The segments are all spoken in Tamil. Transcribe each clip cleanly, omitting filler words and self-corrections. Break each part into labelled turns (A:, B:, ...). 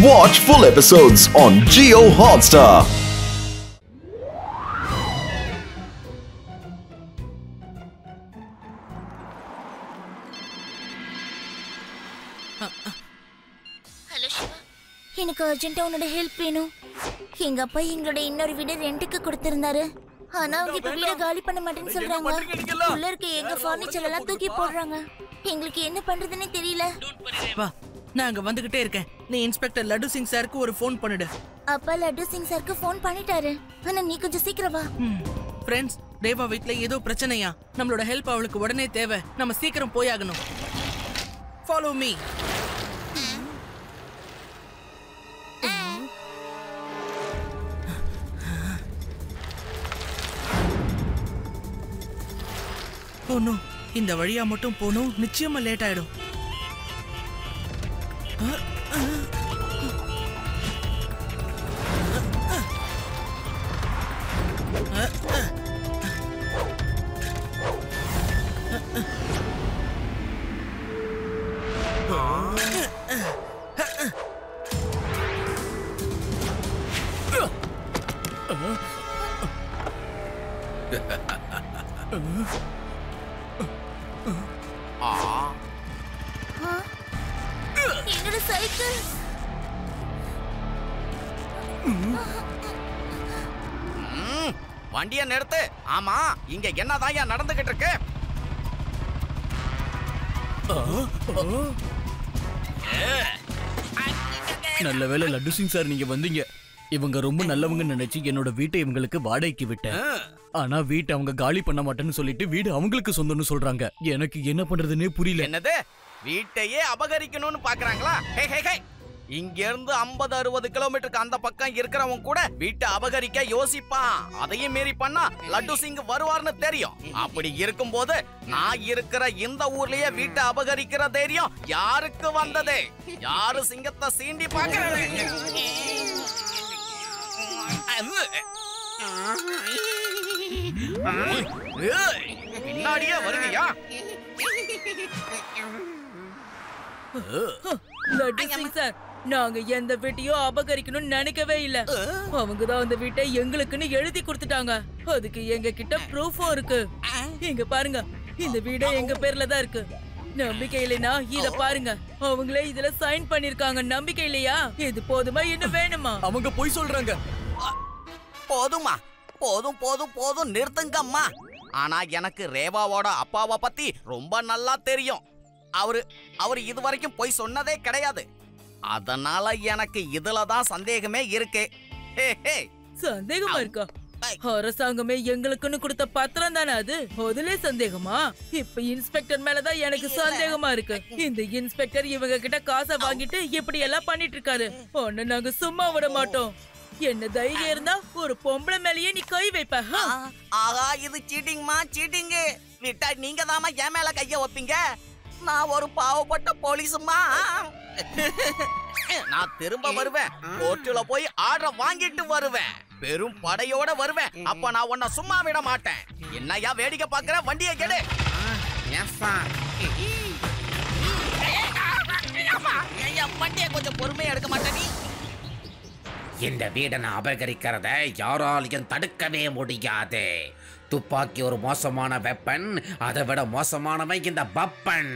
A: Watch full episodes on Jio Hotstar.
B: Hello Shiva, எனக்கு அர்ஜென்ட்டா உன்னோட ஹெல்ப் வேணும். எங்க அப்பா எங்களோட இன்னொரு வீடு ரெண்டுக்கு கொடுத்திருந்தாரு. ஆனா அவங்க இப்ப வீட காலி பண்ண மாட்டேன்னு சொல்றாங்க. உள்ள இருக்க எங்க ஃபர்னிச்சர் எல்லாம் தூக்கி போடுறாங்க. எங்களுக்கு என்ன பண்றதுன்னே தெரியல.
C: வா, நான் அங்க வந்துகிட்டே இருக்கேன். நீ இன்ஸ்பெக்டர் லட்டு சிங் சாருக்கு ஒரு ஃபோன் பண்ணிடு.
B: அப்பா லட்டு சிங் சாருக்கு ஃபோன் பண்ணிட்டாரு. ஆனா நீ கொஞ்சம் சீக்கிரம் வா.
C: ஃப்ரெண்ட்ஸ், தேவா வீட்ல ஏதோ பிரச்சனையா. நம்மளோட ஹெல்ப் அவளுக்கு உடனே தேவை. நம்ம சீக்கிரம் போயாகணும். Follow me. ஓ நோ, இந்த வழியா மட்டும் போணும். நிச்சயமா லேட் ஆயிடும்.
B: என்னோட சைக்கிள்.
D: வண்டிய நிறுத்து. ஆமா, இங்க என்னதான் நடந்துகிட்டு இருக்கு?
E: நல்ல வேளை லட்டு சிங் சார் நீங்க வந்தீங்க. இவங்க ரொம்ப நல்லவங்கன்னு நினைச்சு என்னோட வீட்டை இவங்களுக்கு வாடகைக்கு விட்டேன். ஆனா வீட்டை அவங்க காலி பண்ண மாட்டேன்னு சொல்லிட்டு வீடு அவங்களுக்கு சொந்தம்னு சொல்றாங்க. எனக்கு என்ன பண்றதுன்னே புரியல.
D: என்னது, வீட்டையே அபகரிக்கணும்னு பாக்குறாங்களா? இங்க இருந்து 50-60 கிலோமீட்டருக்கு அந்த பக்கம் இருக்கிறவங்க கூட வீட்டை அபகரிக்க யோசிப்பான். அதையும் மீறி பண்ணா லட்டு சிங் வருவார்னு தெரியும். அப்படி இருக்கும்போது நான் இருக்கிற இந்த ஊர்லயே வீட்டை அபகரிக்கிற தைரியம் யாருக்கு வந்தது? யாரு சிங்கத்தை சீண்டி பாக்குறது? பின்னாடியே வருவியா?
C: லட்டு சிங் சார், நாங்க எந்த வீட்டையும் அபகரிக்கணும்னு நினைக்கவே இல்ல. அவங்கதான் அந்த வீட்டை எங்களுக்குன்னு எழுதி கொடுத்துட்டாங்க. அதுக்கு எங்க கிட்ட ப்ரூஃபும் இருக்கு. இங்க பாருங்க, இந்த வீடு எங்க பேர்ல தான் இருக்கு. நம்பிக்கை இல்லைனா இத பாருங்க, அவங்களே இதுல சைன் பண்ணிருக்காங்க. நம்பிக்கை இல்லையா? இது போதுமா, இன்னும் வேணுமா?
E: அவங்க போய் சொல்றாங்க.
D: போதுமா, போதும் போதும் போதும், நிறுத்துங்கம்மா. ஆனா எனக்கு ரேவாவோட அப்பாவை பத்தி ரொம்ப நல்லா தெரியும். அவரு இதுவரைக்கும் போய் சொன்னதே கிடையாது. அதனால எனக்கு இதுலதான் சந்தேகமே இருக்கு.
C: சந்தேகமா இருக்கா? அரசாங்கமே எங்களுக்குன்னு கொடுத்த பத்திரம் தானே அது. அதுல சந்தேகமா? இப்ப இன்ஸ்பெக்டர் மேலதான் எனக்கு சந்தேகமா இருக்கு. இந்த இன்ஸ்பெக்டர் இவங்க கிட்ட காசை வாங்கிட்டு இப்படி எல்லாம் பண்ணிட்டு இருக்காரு. ஒன்னு நாங்க சும்மா விட மாட்டோம். என்ன தைரியம் இருந்தா ஒரு பொம்பளை மேலேயே நீ கை வைப்ப.
D: ஆகா, இது சீட்டிங்மா, சீட்டிங். விட்டா நீங்க தாமா என் மேல கைய வைப்பீங்க. நான் ஒரு பாவப்பட்ட போலீஸுமா. நான் திரும்ப வருவேன். கோர்ட்டுல போய் ஆர்டர் வாங்கிட்டு வருவேன். பெரும் படையோட வருவேன். அப்ப நான் உன்னை சும்மா விட மாட்டேன். என்னையா வேடிக்கை பாக்குற? வண்டியை கெடு. வண்டியை கொஞ்சம் பொறுமையா எடுக்க மாட்டேன் நீ.
F: இந்த வீடை நான் அபகரிக்கிறத யாராலையும் தடுக்கவே முடியாது. துப்பாக்கி ஒரு மோசமான வெப்பன், அதை விட மோசமானவன் இந்த பப்பன்.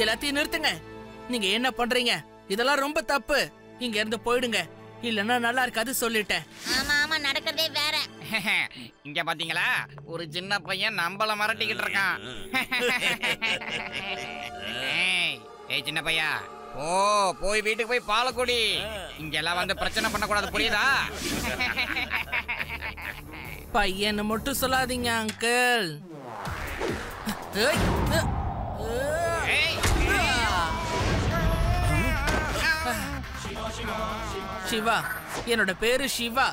C: எல்லாத்தையும் நிறுத்துங்க. நீங்க என்ன பண்றீங்க? இதெல்லாம் ரொம்ப தப்பு. இங்க இருந்து போயிடுங்க, இல்லன்னா நல்லா இருக்காது சொல்லிட்டேன்.
B: ஆமா ஆமா, நடக்கிறதே வேற.
D: இங்க பாத்தீங்களா, ஒரு சின்ன பையன் நம்மள மிரட்டிக்கிட்டு இருக்கான். ஏய் சின்ன பையா, போய் வீட்டுக்கு போய் பாலை குடி. இங்க எல்லாம் வந்து பிரச்சனை பண்ணக்கூடாது, புரியுதா?
C: பையனை மட்டும் சொல்லாதீங்க அங்கிள். சிவா, என்னோட பேரு சிவா.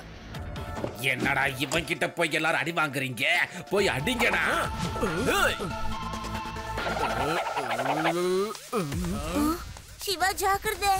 F: என்னடா இவன் கிட்ட போய் எல்லாரும் அடி வாங்குறீங்க? போய் அடிங்கடா.
B: சிவா ஜாக்கிரதை.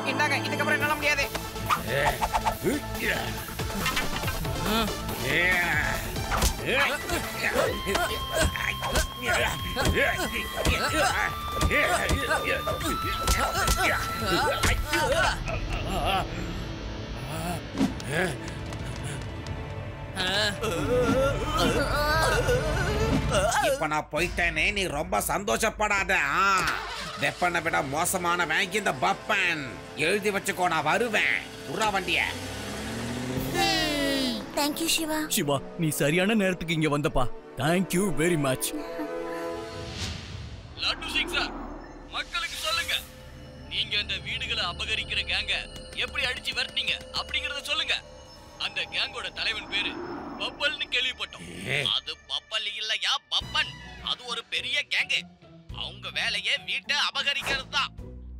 D: இந்தாங்க, இதுக்கப்புறம் என்னால முடியாது.
F: இப்ப நான் போயிட்டேனே, நீ ரொம்ப சந்தோஷப்படாத. வெப்பனை விட மோசமான வேங்கி இந்த பப்பன். எழுதி வச்சுக்கோ, நான் வருவேன். உரா வண்டிய.
B: Thank you Siva.
E: சிவா, நீ சரியான நேரத்துக்கு இங்க வந்தப்பா. Thank you very much. Laddu Singh sir, மக்களுக்கு சொல்லுங்க, நீங்க அந்த வீடுகளை அபகரிக்கிற கேங்க எப்படி அடிச்சு விரட்டினீங்க அப்படிங்கறத சொல்லுங்க. அந்த கேங்கோட தலைவன் பேரு பப்பல்னு கேள்விப்பட்டோம்.
D: அது பப்பல் இல்லையா, பப்பன். அது ஒரு பெரிய கேங்கு. அவங்க வேலையே வீட்டை அபகரிக்கிறது தான்.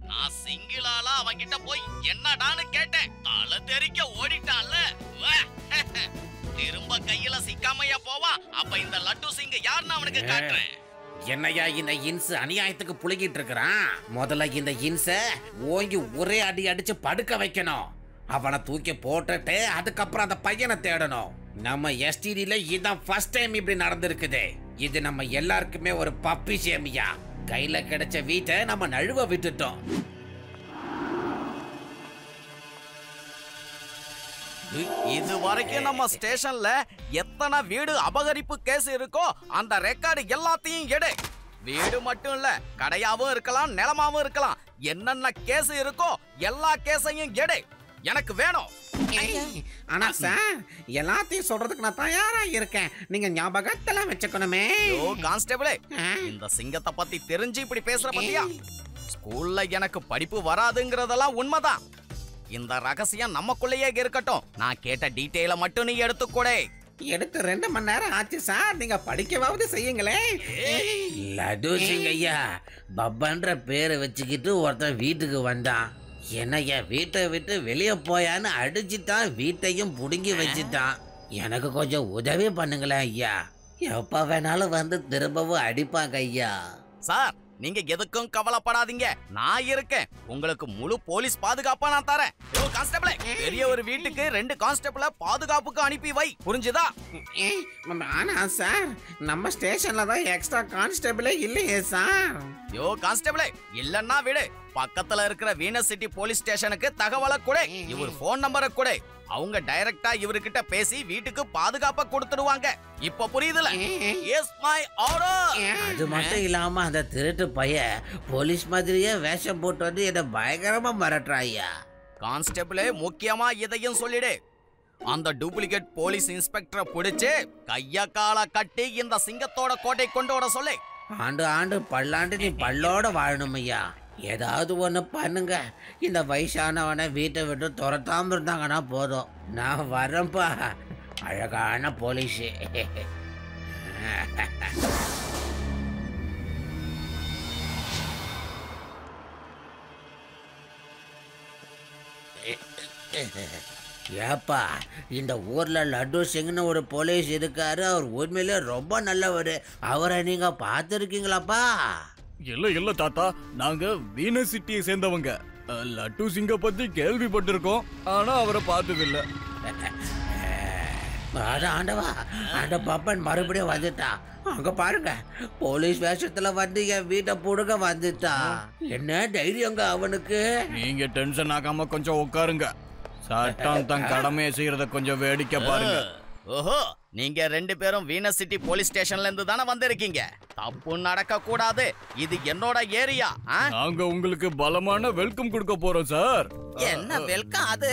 D: நான் சிங்கிளால அவங்கிட்ட போய் என்னடான்னு கேட்டேன். தலை தெறிக்க ஓடிட்டான்ல. திரும்ப கையில சிக்காமையா போவான். அப்ப இந்த லட்டு சிங் யாருன்னு அவனுக்கு காட்டுறேன்.
F: என்னையா இந்த இன்ஸ் அநியாயத்துக்கு புழுகிட்டு இருக்கிறான்? முதல்ல இந்த இன்ஸ ஓங்கி ஒரே அடி அடிச்சு படுக்க வைக்கணும். அவனை தூக்கி போட்டுட்டு அதுக்கப்புறம் அந்த பையனை தேடணும். நம்ம எஸ்டிடில இதான் ஃபர்ஸ்ட் டைம் இப்படி நடந்திருக்குது. இது நம்ம எல்லாருக்குமே ஒரு பப்பி சேமியா. கையில கிடைச்ச வீட்டை நம்ம நழுவ விட்டுட்டோம்.
D: இது வரைக்கும் நம்ம ஸ்டேஷன்ல எத்தனை வீடு அபகரிப்பு கேஸ் இருக்கோ அந்த ரெக்கார்டு எல்லாத்தையும் எடு. வீடு மட்டும் இல்ல, கடையாவும் இருக்கலாம், நிலமாவும் இருக்கலாம். என்னென்ன கேஸ் இருக்கோ எல்லா கேஸையும் எடு. எனக்கு வேணும்.
F: ஆனா சார், எல்லாத்தையும் சொல்றதுக்கு நான் தயாரா இருக்கேன். நீங்க ஞாபகத்துல வச்சுக்கணுமே.
D: ஓ கான்ஸ்டபிளே, இந்த சிங்கத்தை பத்தி தெரிஞ்சு இப்படி பேசுற பத்தியா? ஸ்கூல்ல எனக்கு படிப்பு வராதுங்கிறதெல்லாம் உண்மைதான். இந்த ரகசியம் நமக்குள்ளேயே இருக்கட்டும். நான் கேட்ட டீட்டெயில மட்டும் நீ எடுத்துக்கூட.
F: எடுத்து 2 மணி நேரம் ஆச்சு சார். நீங்க படிக்கவாவது செய்யுங்களேன். லட்டு சிங் ஐயா, பப்பன்ற பேரை வச்சுக்கிட்டு ஒருத்தன் வீட்டுக்கு வந்தான். என்னையா வீட்டை விட்டு வெளியே போயான்னு அடிச்சுட்டான். வீட்டையும் புடுங்கி வச்சுட்டான். எனக்கு கொஞ்சம் உதவி பண்ணுங்களேன் ஐயா. எப்ப வேணாலும் வந்து திரும்பவும் அடிப்பாங்க ஐயா.
D: சார், நீங்க எதுக்கும் கவலைப்படாதீங்க. நான் இருக்கேன். உங்களுக்கு முழு போலீஸ் பாதுகாப்பா நான் தரேன். ஓ கான்ஸ்டபிளே, பெரிய ஒரு வீட்டுக்கு 2 கான்ஸ்டபிள பாதுகாப்புக்கு அனுப்பி வை. புரிஞ்சுதா?
F: ஆனா சார், நம்ம ஸ்டேஷன்ல தான் எக்ஸ்ட்ரா கான்ஸ்டபிளே இல்லையே சார்.
D: யோ கான்ஸ்டபிளே, இல்லன்னா விடு. பக்கத்துல இருக்கிற வீனஸ் சிட்டி போலீஸ் ஸ்டேஷனுக்கு தகவலை கொடு. இவர் போன் நம்பரை கொடு. அவங்க டைரக்டா இவர்கிட்ட பேசி வீட்டுக்கு பாதுகாப்பா கொடுத்துடுவாங்க. இப்ப புரியுதுல? Yes my order.
F: அது மட்டும் இல்லாம அந்த திருட்டு பையன் போலீஸ் மாதிரியே வேஷம் போட்டு வந்து என்ன பயங்கரமா மிரட்டுறாய்யா.
D: கான்ஸ்டபிளே, முக்கியமா இதையும் சொல்லிடு. அந்த டூப்ளிகேட் போலீஸ் இன்ஸ்பெக்டரை பிடிச்சு கைய கால கட்டி இந்த சிங்கத்தோட கோட்டை கொண்டு வர சொல்லு.
F: ஆண்டு ஆண்டு பல்லாண்டு நீ பல்லோட வாழணும் ஐயா. ஏதாவது ஒன்று பண்ணுங்க. இந்த வயசானவனை வீட்டை விட்டு துரத்தாம இருந்தாங்கன்னா போதும். நான் வரேன்ப்பா, அழகான போலீஸு. ஏப்பா, இந்த ஊர்ல லட்டு சிங்னு ஒரு போலீஸ் இருக்காரு. அவர் உண்மையிலே ரொம்ப நல்லவர். அவரை நீங்க பார்த்துருக்கீங்களாப்பா?
E: இல்ல தாத்தா, நாங்க வீனஸ் சிட்டியை சேர்ந்தவங்க. லட்டு சிங்க பத்தி கேள்விப்பட்டிருக்கோம், ஆனா அவரை பார்த்ததில்ல.
F: ஆண்டவா, அந்த பப்பன் மறுபடியும் வந்துட்டான். அங்க பாருங்க, போலீஸ் வேஷத்துல வந்து என் வீட்டை புடுங்க வந்துட்டான். என்ன தைரியங்க அவனுக்கு?
E: நீங்க டென்ஷன் ஆகாம கொஞ்சம் உட்காருங்க. சட்டம் தன் கடமையை செய்யறத கொஞ்சம் வேடிக்கை பாருங்க.
D: ஓஹோ, நீங்க 2 பேரும் வீனஸ் சிட்டி போலீஸ் ஸ்டேஷன்ல இருந்து தானே வந்திருக்கீங்க. தப்பு நடக்க கூடாது. இது என்னோட ஏரியா.
E: நாங்க உங்களுக்கு பலமான வெல்கம் கொடுக்க போறோம் சார்.
D: என்ன வெல்கம் அது?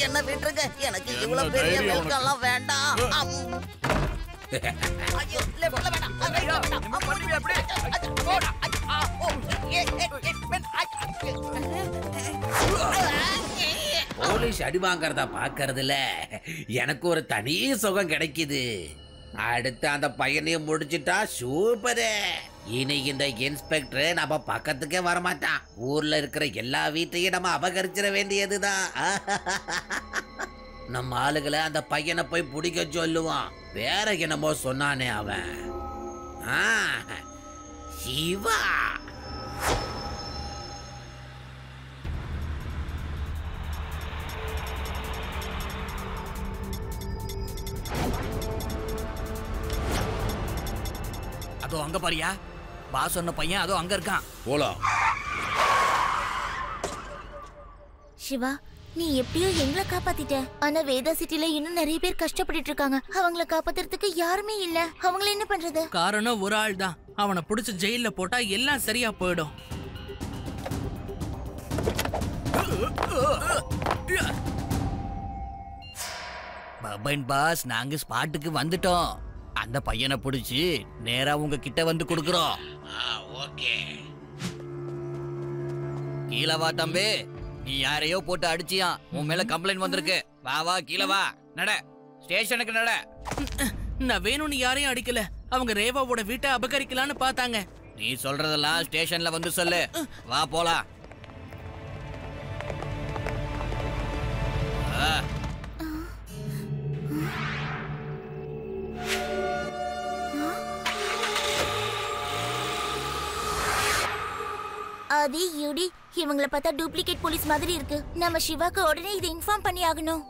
D: என்ன விட்டுருங்க, எனக்கு இவ்வளவு பெரிய வெல்கம் எல்லாம் வேண்டாம்.
F: போலீஸ் அடி வாங்கறத பாக்கறதுல எனக்கு ஒரு தனி சுகம் கிடைக்குது. அடுத்து அந்த பையனையும் முடிச்சிட்டா சூப்பரு. இனி இந்த இன்ஸ்பெக்டர் நம்ம பக்கத்துக்கே வரமாட்டான். ஊர்ல இருக்கிற எல்லா வீட்டையும் நம்ம அபகரிச்சிட வேண்டியதுதான். நம்ம ஆளுகளை அந்த பையனை போய் பிடிக்க சொல்லுவான். வேற என்னமோ சொன்னானே அவன். சிவா.
E: அதோ அங்க பாரியா, பாஸ் சொன்ன பையன் அதோ அங்க இருக்கான்.
F: போலாம்.
B: சிவா, நீ எப்படியோ எங்களை காப்பாத்திட்ட. ஆனா வேதா சிட்டில இன்னும் நிறைய பேர் கஷ்டப்பட்டுட்டு இருக்காங்க. அவங்கள காப்பாத்துறதுக்கு யாருமே இல்ல. அவங்கள என்ன பண்றது?
C: காரணம் ஒரு ஆள் தான். அவனை புடிச்சு ஜெயில போட்டா எல்லாம் சரியா போயிடும்.
E: பபன் பாஸ், நாங்க ஸ்பாட்டுக்கு வந்துட்டோம். அந்த பையனை பிடிச்சி நேரா உங்க கிட்ட வந்து கொடுக்குறோம்.
F: ஓகே.
E: கீழே வா தம்பி. நீ யாரையோ போட்டு அடிச்சியான். உன் மேல கம்ப்ளைண்ட் வந்திருக்கு. வா வா கீழே வா. நட, ஸ்டேஷனுக்கு நட.
C: நான் வேணும்னு யாரையும் அடிக்கல. அவங்க ரேவாவோட வீட்டை அபகரிக்கலான்னு பார்த்தாங்க.
E: நீ சொல்றதெல்லாம் ஸ்டேஷன்ல வந்து சொல்லு. வா போலாம்.
B: ஆதி, யூடி, இவங்கள பார்த்தா டூப்ளிகேட் போலீஸ் மாதிரி இருக்கு. நம்ம சிவாக்கு உடனே இதை இன்ஃபார்ம் பண்ணி ஆகணும்.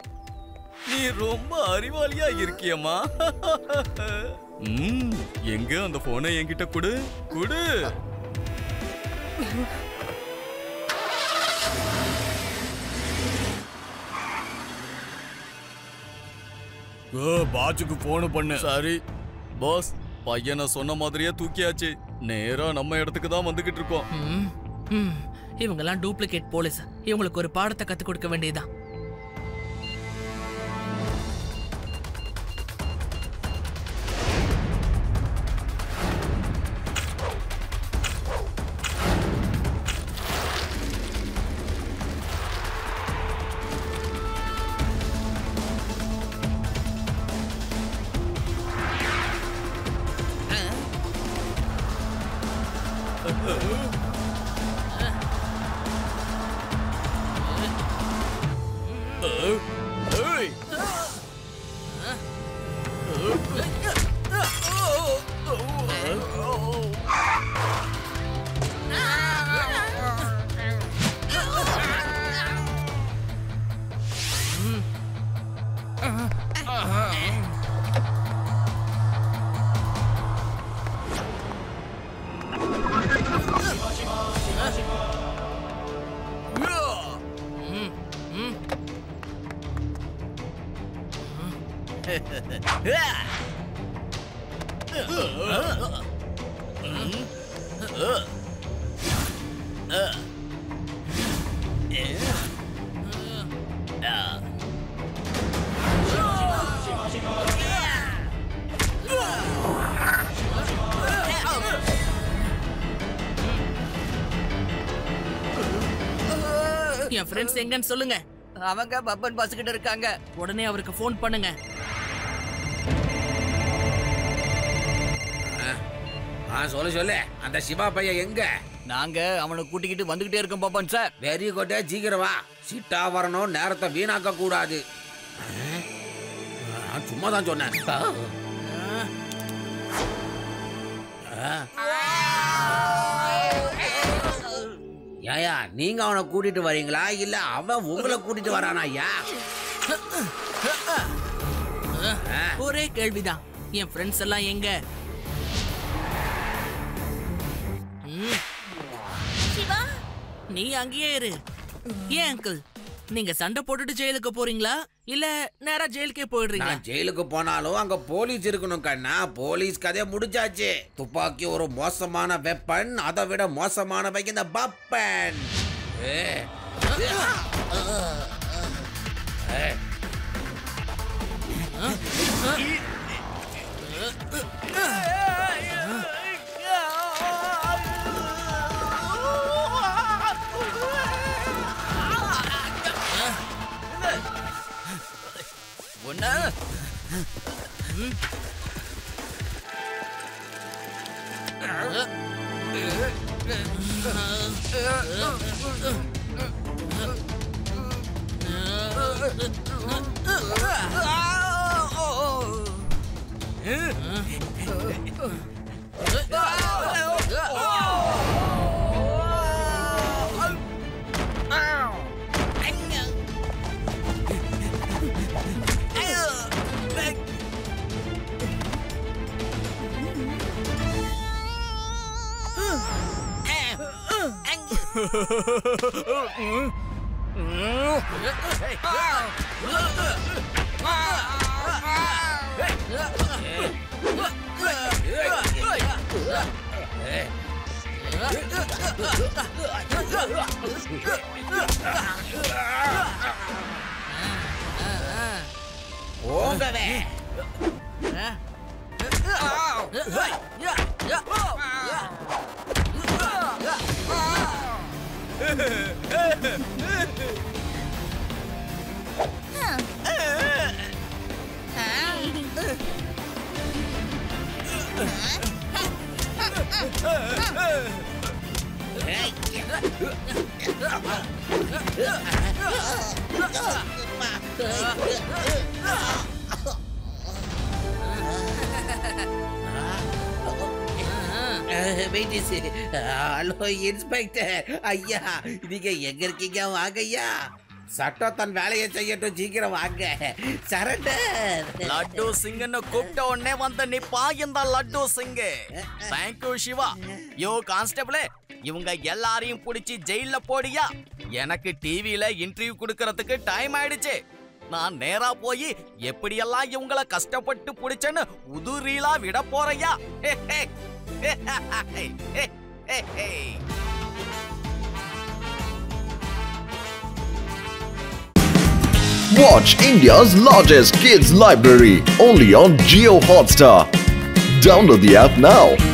D: நீ ரொம்ப அறிவாளியா இருக்கியம்மா. எங்க அந்த போனை என்கிட்ட கொடு கொடு.
E: பாச்சுக்கு போன் பண்ணு.
D: சரி பாஸ், பையனை சொன்ன மாதிரியே தூக்கியாச்சு. நேரா நம்ம இடத்துக்கு தான் வந்துகிட்டு இருக்கோம்.
C: இவங்கெல்லாம் டூப்ளிகேட் போலீஸ். இவங்களுக்கு ஒரு பாடத்தை கத்து கொடுக்க வேண்டியதுதான். என் ஃப்ரெண்ட்ஸ் எங்கன்னு சொல்லுங்க.
E: அவங்க பப்பன் பாஸ் கிட்ட இருக்காங்க.
C: உடனே அவருக்கு ஃபோன் பண்ணுங்க.
F: சொல்லு சொல்லு. அந்த சிவா பையன் எங்க?
E: நாங்க அவனை கூட்டிக்கிட்டு வந்துகிட்டே இருக்கோம் பப்பன் சார்.
F: Very good. சீக்கிரம் வா. சிட்டா வரணும். நேரத்தை வீணாக்க கூடாது. சும்மா தான் சொன்னேன். ஐயா, நீங்க அவனை கூட்டிட்டு வரீங்களா இல்ல அவன் உங்களை கூட்டிட்டு வரானா? ஐயா,
C: ஒரே கேள்விதான். என் ஃப்ரெண்ட்ஸ் எல்லாம் எங்க?
B: சிவா,
C: நீ அங்கேயே இரு. ஏன் அங்கிள்,
G: நீங்க சண்டை போட்டுட்டு ஜெயிலுக்கு போறீங்களா இல்ல நேரா ஜெயிலுக்கே போயிடுறீங்களா?
F: நான் ஜெயிலுக்கு போனாலும் அங்க போலீஸ் இருக்கணும் கண்ணா. போலீஸ் கதையை முடிச்சாச்சு. துப்பாக்கி ஒரு மோசமான வெப்பன், அதை விட மோசமானவை இந்த பப்பன். ஹலோ இன்ஸ்பெக்டர் ஐயா, நீங்க எங்க இருக்கீங்க? வாங்க ஐயா. சட்டம் தன் வேலையை செய்யட்டும், சீக்கிரம் வாங்க. சரண்டர்.
D: லட்டு சிங்னு கூப்பிட்ட உடனே வந்து நிப்பா இந்த லட்டு சிங். தேங்க்யூ சிவா. யோ கான்ஸ்டபிள், இவங்க எல்லாரையும் பிடிச்சி ஜெயில போடியா. எனக்கு டிவில இன்டர்வியூ கொடுக்கறதுக்கு டைம் ஆயிடுச்சு. நான் நேரா போய் எப்படியெல்லாம் இவங்கள கஷ்டப்பட்டு பிடிச்சேன்னு உதுரீலா விட போறையா.
A: Watch India's largest kids library only on Jio Hotstar. Download the app now.